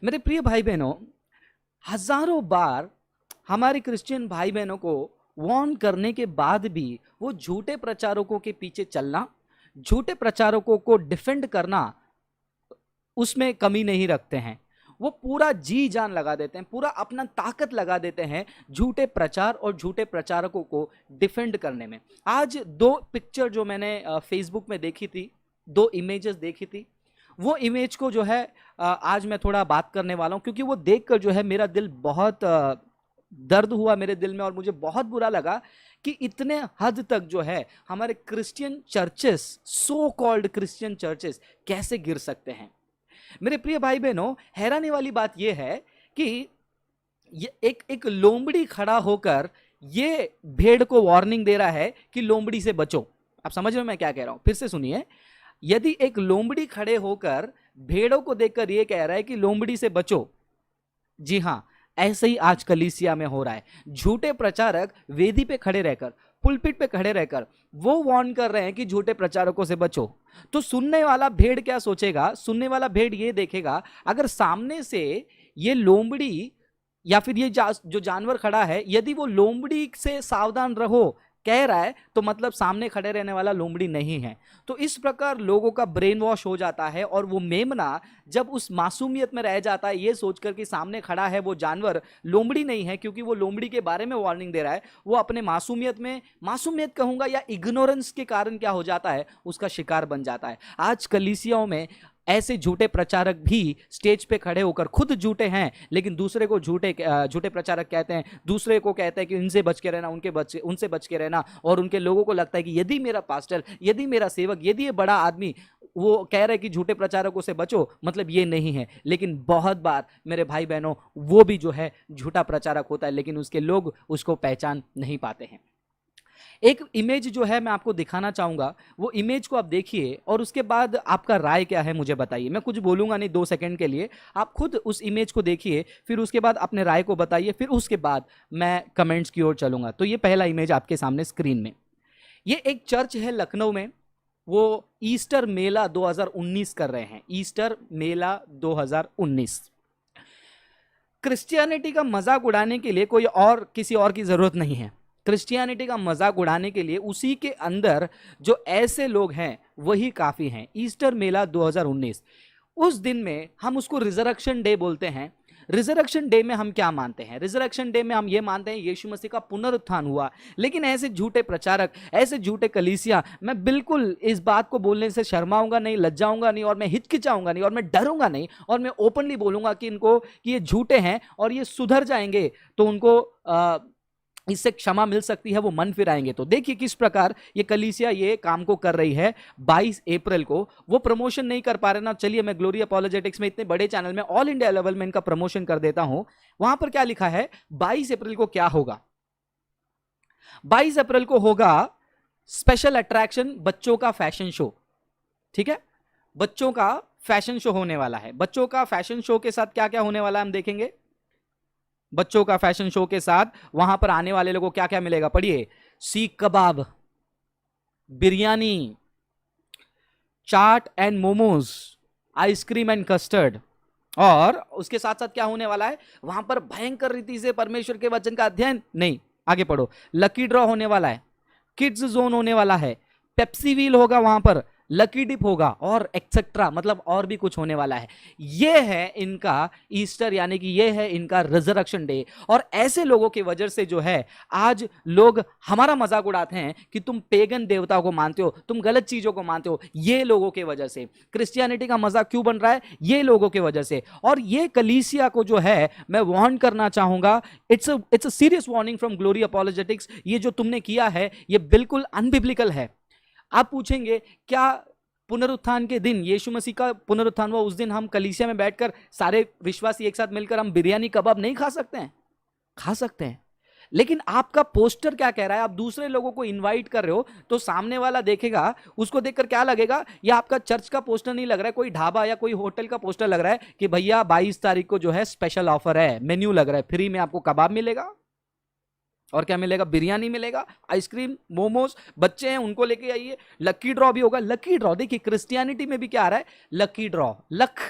मेरे प्रिय भाई बहनों, हजारों बार हमारे क्रिश्चियन भाई बहनों को वार्न करने के बाद भी वो झूठे प्रचारकों के पीछे चलना, झूठे प्रचारकों को डिफेंड करना, उसमें कमी नहीं रखते हैं। वो पूरा जी जान लगा देते हैं, पूरा अपना ताकत लगा देते हैं झूठे प्रचार और झूठे प्रचारकों को डिफेंड करने में। आज दो पिक्चर जो मैंने फेसबुक में देखी थी, दो इमेजेस देखी थी, वो इमेज को जो है आज मैं थोड़ा बात करने वाला हूं, क्योंकि वो देखकर जो है मेरा दिल बहुत दर्द हुआ मेरे दिल में, और मुझे बहुत बुरा लगा कि इतने हद तक जो है हमारे Christian churches, so called Christian churches कैसे गिर सकते हैं। मेरे प्रिय भाई बहनों, हैरानी वाली बात यह है कि ये एक लोमड़ी खड़ा होकर ये भेड़ को वार्निंग दे रहा है कि लोमड़ी से बचो। आप समझ रहे हो मैं क्या कह रहा हूं? फिर से सुनिए। यदि एक लोमड़ी खड़े होकर भेड़ों को देखकर यह कह रहा है कि लोमड़ी से बचो, जी हां, ऐसे ही आज कलीसिया में हो रहा है। झूठे प्रचारक वेदी पे खड़े रहकर, पुलपिट पे खड़े रहकर वो वार्न कर रहे हैं कि झूठे प्रचारकों से बचो। तो सुनने वाला भेड़ क्या सोचेगा? सुनने वाला भेड़ ये देखेगा, अगर सामने से ये लोमड़ी या फिर ये जो जानवर खड़ा है, यदि वो लोमड़ी से सावधान रहो कह रहा है, तो मतलब सामने खड़े रहने वाला लोमड़ी नहीं है। तो इस प्रकार लोगों का ब्रेन वॉश हो जाता है, और वो मेमना जब उस मासूमियत में रह जाता है ये सोचकर कि सामने खड़ा है वो जानवर लोमड़ी नहीं है, क्योंकि वो लोमड़ी के बारे में वार्निंग दे रहा है, वो अपने मासूमियत में, मासूमियत कहूंगा या इग्नोरेंस के कारण क्या हो जाता है, उसका शिकार बन जाता है। आज कलीसियाओं में ऐसे झूठे प्रचारक भी स्टेज पे खड़े होकर खुद झूठे हैं, लेकिन दूसरे को झूठे प्रचारक कहते हैं, दूसरे को कहते हैं कि इनसे बच के रहना, उनसे बच के रहना। और उनके लोगों को लगता है कि यदि मेरा पास्टर, यदि मेरा सेवक, यदि ये बड़ा आदमी वो कह रहे हैं कि झूठे प्रचारकों से बचो, मतलब ये नहीं है। लेकिन बहुत बार मेरे भाई बहनों, वो भी जो है झूठा प्रचारक होता है, लेकिन उसके लोग उसको पहचान नहीं पाते हैं। एक इमेज जो है मैं आपको दिखाना चाहूंगा, वो इमेज को आप देखिए और उसके बाद आपका राय क्या है मुझे बताइए। मैं कुछ बोलूंगा नहीं, 2 सेकंड के लिए आप खुद उस इमेज को देखिए, फिर उसके बाद अपने राय को बताइए, फिर उसके बाद मैं कमेंट्स की ओर चलूंगा। तो ये पहला इमेज आपके सामने स्क्रीन में, ये एक चर्च है लखनऊ में। वो ईस्टर मेला 2019 कर रहे हैं, ईस्टर मेला 2019। क्रिश्चियनिटी का मजाक उड़ाने के लिए कोई और, किसी और की जरूरत नहीं है। क्रिश्चियनिटी का मजाक उड़ाने के लिए उसी के अंदर जो ऐसे लोग हैं वही काफी हैं। ईस्टर मेला 2019, उस दिन में हम उसको रिजरेक्शन डे बोलते हैं। रिजरेक्शन डे में हम क्या मानते हैं? रिजरेक्शन डे में हम ये मानते हैं यीशु मसीह का पुनरुत्थान हुआ। लेकिन ऐसे झूठे प्रचारक, ऐसे झूठे कलीसिया, मैं बिल्कुल इस बात को बोलने से शर्माऊंगा नहीं, लज्जाऊंगा नहीं, और मैं हिचकिचाऊंगा नहीं, और मैं डरूंगा नहीं, और मैं ओपनली बोलूंगा कि इनको, कि ये झूठे हैं और ये सुधर जाएंगे तो उनको इससे क्षमा मिल सकती है, वो मन फिराएंगे। तो देखिए किस प्रकार ये कलीसिया ये काम को कर रही है। 22 अप्रैल को वो प्रमोशन नहीं कर पा रहे ना, चलिए मैं ग्लोरी अपॉलोजेटिक्स में, इतने बड़े चैनल में, ऑल इंडिया लेवल में इनका प्रमोशन कर देता हूं। वहां पर क्या लिखा है, 22 अप्रैल को क्या होगा? 22 अप्रैल को होगा स्पेशल अट्रैक्शन, बच्चों का फैशन शो। ठीक है, बच्चों का फैशन शो होने वाला है। बच्चों का फैशन शो के साथ क्या क्या होने वाला है हम देखेंगे। बच्चों का फैशन शो के साथ वहां पर आने वाले लोगों को क्या क्या मिलेगा, पढ़िए। Seekh kebab, biryani, chaat and momos, ice cream and custard. और उसके साथ साथ क्या होने वाला है, वहां पर भयंकर रीति से परमेश्वर के वचन का अध्ययन, नहीं आगे पढ़ो, लकी ड्रॉ होने वाला है, किड्स जोन होने वाला है, पेप्सी व्हील होगा वहां पर, लकी डिप होगा, और एक्सेट्रा, मतलब और भी कुछ होने वाला है। ये है इनका ईस्टर, यानी कि ये है इनका रिजरेक्शन डे। और ऐसे लोगों की वजह से जो है आज लोग हमारा मजाक उड़ाते हैं कि तुम पेगन देवताओं को मानते हो, तुम गलत चीजों को मानते हो। ये लोगों की वजह से क्रिश्चियनिटी का मजाक क्यों बन रहा है, ये लोगों की वजह से। और ये कलीसिया को जो है मैं वार्न करना चाहूंगा, it's a serious warning from Glory Apologetics. ये जो तुमने किया है ये बिल्कुल अनबिब्लिकल है। आप पूछेंगे क्या पुनरुत्थान के दिन, यीशु मसीह का पुनरुत्थान हुआ उस दिन, हम कलीसिया में बैठकर सारे विश्वासी एक साथ मिलकर हम बिरयानी कबाब नहीं खा सकते हैं? खा सकते हैं। लेकिन आपका पोस्टर क्या कह रहा है? आप दूसरे लोगों को इनवाइट कर रहे हो तो सामने वाला देखेगा, उसको देखकर क्या लगेगा, ये आपका चर्च का पोस्टर नहीं लग रहा है, कोई ढाबा या कोई होटल का पोस्टर लग रहा है कि भैया 22 तारीख को जो है स्पेशल ऑफर है, मेन्यू लग रहा है, फ्री में आपको कबाब मिलेगा और क्या मिलेगा, बिरयानी मिलेगा, आइसक्रीम, मोमोज, बच्चे हैं उनको लेके आइए, लकी ड्रॉ भी होगा। लकी ड्रॉ देखिए क्रिश्चियनिटी में भी क्या आ रहा है, लकी ड्रॉ, लक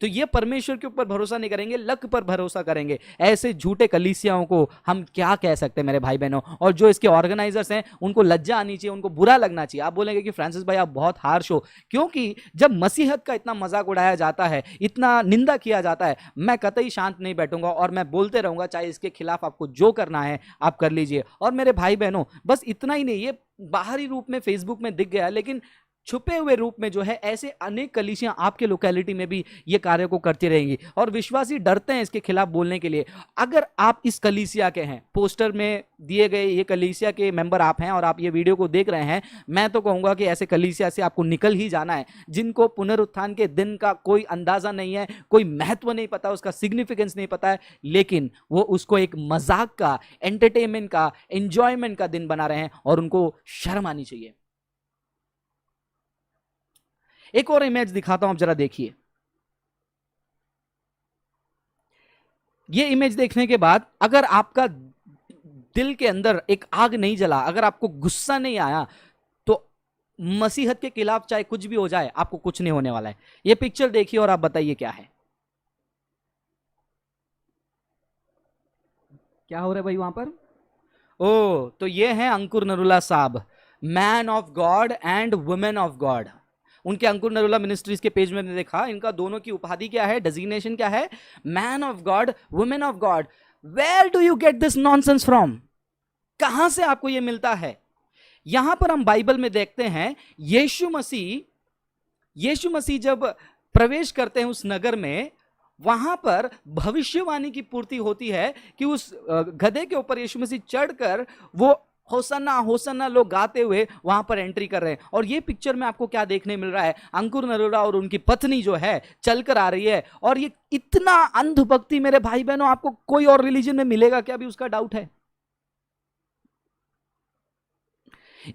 तो ये परमेश्वर के ऊपर भरोसा नहीं करेंगे, लक पर भरोसा करेंगे। ऐसे झूठे कलीसियाओं को हम क्या कह सकते हैं मेरे भाई बहनों। और जो इसके ऑर्गेनाइजर्स हैं उनको लज्जा आनी चाहिए, उनको बुरा लगना चाहिए। आप बोलेंगे कि फ्रांसिस भाई आप बहुत हार्श हो, क्योंकि जब मसीहत का इतना मजाक उड़ाया जाता है, इतना निंदा किया जाता है, मैं कतई शांत नहीं बैठूंगा और मैं बोलते रहूंगा, चाहे इसके खिलाफ आपको जो करना है आप कर लीजिए। और मेरे भाई बहनों, बस इतना ही नहीं, ये बाहरी रूप में फेसबुक में दिख गया, लेकिन छुपे हुए रूप में जो है ऐसे अनेक कलीसियां आपके लोकेलिटी में भी ये कार्य को करती रहेंगी और विश्वासी डरते हैं इसके खिलाफ बोलने के लिए। अगर आप इस कलीसिया के हैं, पोस्टर में दिए गए ये कलीसिया के मेंबर आप हैं और आप ये वीडियो को देख रहे हैं, मैं तो कहूंगा कि ऐसे कलीसिया से आपको निकल ही जाना है, जिनको पुनरुत्थान के दिन का कोई अंदाजा नहीं है, कोई महत्व नहीं पता, उसका सिग्निफिकेंस नहीं पता है, लेकिन वो उसको एक मजाक का, एंटरटेनमेंट का, एंजॉयमेंट का दिन बना रहे हैं और उनको शर्म आनी चाहिए। एक और इमेज दिखाता हूं, आप जरा देखिए। ये इमेज देखने के बाद अगर आपका दिल के अंदर एक आग नहीं जला, अगर आपको गुस्सा नहीं आया, तो मसीहत के खिलाफ चाहे कुछ भी हो जाए आपको कुछ नहीं होने वाला है। ये पिक्चर देखिए और आप बताइए क्या है, क्या हो रहा है भाई वहां पर। ओ, तो ये है अंकुर नरूला साहब, man of God and women of God. उनके अंकुर नरूला मिनिस्ट्रीज के पेज में देखा, इनका दोनों की उपाधि क्या है, डेजिग्नेशन क्या है, man of God, women of God. Where do you get this nonsense from, कहां से आपको यह मिलता है। यहां पर हम बाइबल में देखते हैं यीशु मसीह जब प्रवेश करते हैं उस नगर में, वहां पर भविष्यवाणी की पूर्ति होती है कि उस गधे के ऊपर यीशु मसीह चढ़कर वो होसन्ना होसन्ना लोग गाते हुए वहां पर एंट्री कर रहे हैं। और ये पिक्चर में आपको क्या देखने मिल रहा है, अंकुर नरूला और उनकी पत्नी जो है चलकर आ रही है। और ये इतना अंधभक्ति मेरे भाई बहनों आपको कोई और रिलीजन में मिलेगा क्या, भी उसका डाउट है।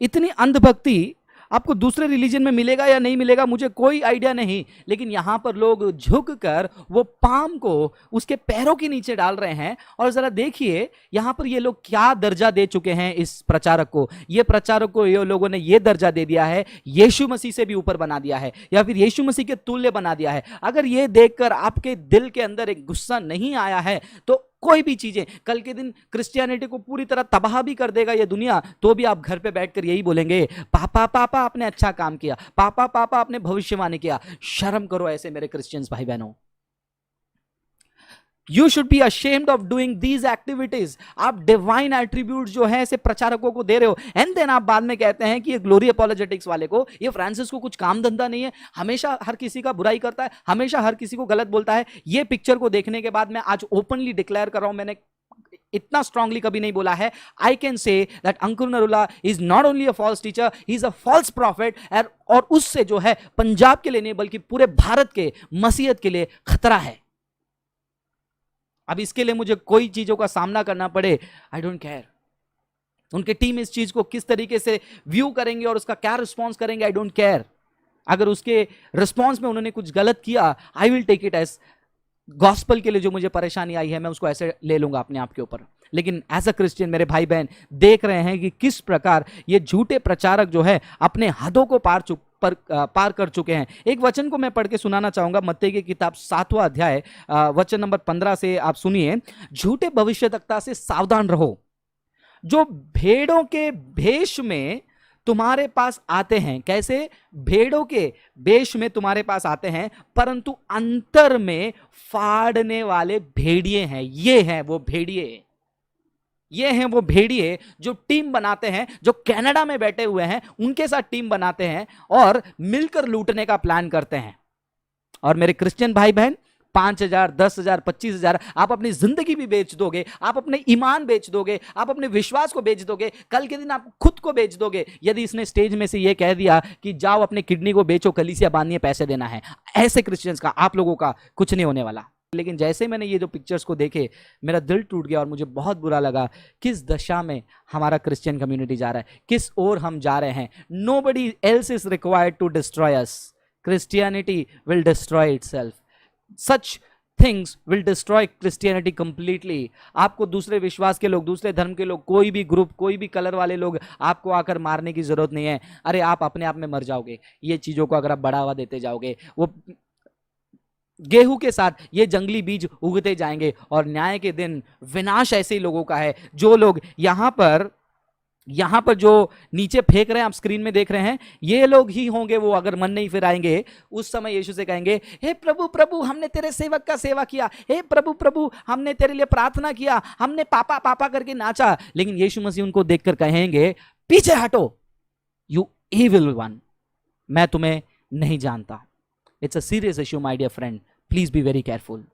इतनी अंधभक्ति आपको दूसरे रिलीजन में मिलेगा या नहीं मिलेगा मुझे कोई आइडिया नहीं, लेकिन यहां पर लोग झुककर वो पाम को उसके पैरों के नीचे डाल रहे हैं। और जरा देखिए यहां पर ये लोग क्या दर्जा दे चुके हैं इस प्रचारक को। ये प्रचारक को ये लोगों ने ये दर्जा दे दिया है, यीशु मसीह से भी ऊपर बना दिया है, या फिर यीशु मसीह के तुल्य बना दिया है। अगर ये देखकर आपके दिल के अंदर एक गुस्सा नहीं आया है, तो कोई भी चीजें कल के दिन क्रिश्चियनिटी को पूरी तरह तबाह भी कर देगा ये दुनिया, तो भी आप घर पे बैठकर यही बोलेंगे, पापा पापा आपने अच्छा काम किया, पापा पापा आपने भविष्यवाणी किया। शर्म करो ऐसे मेरे क्रिश्चियंस भाई बहनों। You should be ashamed of doing these activities। आप डिवाइन एट्रीब्यूट जो है ऐसे प्रचारकों को दे रहे हो, एंड देन आप बाद में कहते हैं कि ये ग्लोरी अपोलोजेटिक्स वाले को, ये फ्रांसिस को कुछ काम धंधा नहीं है, हमेशा हर किसी का बुराई करता है, हमेशा हर किसी को गलत बोलता है। ये पिक्चर को देखने के बाद मैं आज ओपनली डिक्लेयर कर रहा हूं, मैंने इतना स्ट्रांगली कभी नहीं बोला है, I can say that Ankur Narula is not only a false teacher, he is a false prophet. और उससे जो है पंजाब के लिए नहीं बल्कि पूरे भारत के मसीहत के लिए खतरा है। अब इसके लिए मुझे कोई चीजों का सामना करना पड़े, आई डोंट केयर। उनके टीम इस चीज को किस तरीके से व्यू करेंगे और उसका क्या रिस्पॉन्स करेंगे, आई डोंट केयर। अगर उसके रिस्पॉन्स में उन्होंने कुछ गलत किया, I will take it as gospel के लिए जो मुझे परेशानी आई है, मैं उसको ऐसे ले लूंगा अपने आप के ऊपर। लेकिन एज अ क्रिश्चियन मेरे भाई बहन देख रहे हैं कि किस प्रकार ये झूठे प्रचारक जो है अपने हदों को पार कर चुके हैं। एक वचन को मैं पढ़ के सुनाना चाहूंगा, मत्ती की किताब 7वां अध्याय वचन नंबर 15 से आप सुनिए। झूठे भविष्यवक्ता से सावधान रहो, जो भेड़ों के भेष में तुम्हारे पास आते हैं। कैसे? भेड़ों के भेष में तुम्हारे पास आते हैं, परंतु अंतर में फाड़ने वाले भेड़िए हैं। ये हैं वो भेड़िए, ये हैं वो भेड़िए जो टीम बनाते हैं, जो कनाडा में बैठे हुए हैं, उनके साथ टीम बनाते हैं और मिलकर लूटने का प्लान करते हैं। और मेरे क्रिश्चियन भाई बहन, 5,000, 10,000, 25,000 आप अपनी जिंदगी भी बेच दोगे, आप अपने ईमान बेच दोगे, आप अपने विश्वास को बेच दोगे, कल के दिन आप खुद को बेच दोगे, यदि इसने स्टेज में से ये कह दिया कि जाओ अपने किडनी को बेचो, कलीसिया बांधिए, पैसे देना है। ऐसे क्रिश्चियंस का, आप लोगों का कुछ नहीं होने वाला। लेकिन जैसे मैंने ये जो पिक्चर्स को देखे, मेरा दिल टूट गया और मुझे बहुत बुरा लगा किस दशा में हमारा क्रिश्चियन कम्युनिटी जा रहा है, किस ओर हम जा रहे हैं। Nobody else is required to destroy us, Christianity will destroy itself. Such things will destroy Christianity completely। आपको दूसरे विश्वास के लोग, दूसरे धर्म के लोग, कोई भी ग्रुप, कोई भी कलर वाले लोग आपको आकर मारने की जरूरत नहीं है। अरे आप अपने आप में मर जाओगे ये चीजों को अगर आप बढ़ावा देते जाओगे। वो गेहूं के साथ ये जंगली बीज उगते जाएंगे और न्याय के दिन विनाश ऐसे लोगों का है। जो लोग यहां पर जो नीचे फेंक रहे हैं, आप स्क्रीन में देख रहे हैं, ये लोग ही होंगे वो, अगर मन नहीं फिराएंगे उस समय यीशु से कहेंगे, हे प्रभु प्रभु हमने तेरे सेवक का सेवा किया, हे प्रभु प्रभु हमने तेरे लिए प्रार्थना किया, हमने पापा पापा करके नाचा। लेकिन यीशु मसीह उनको देखकर कहेंगे, पीछे हटो यू इविल वन, मैं तुम्हें नहीं जानता। It's a serious issue my dear friend, please be very careful.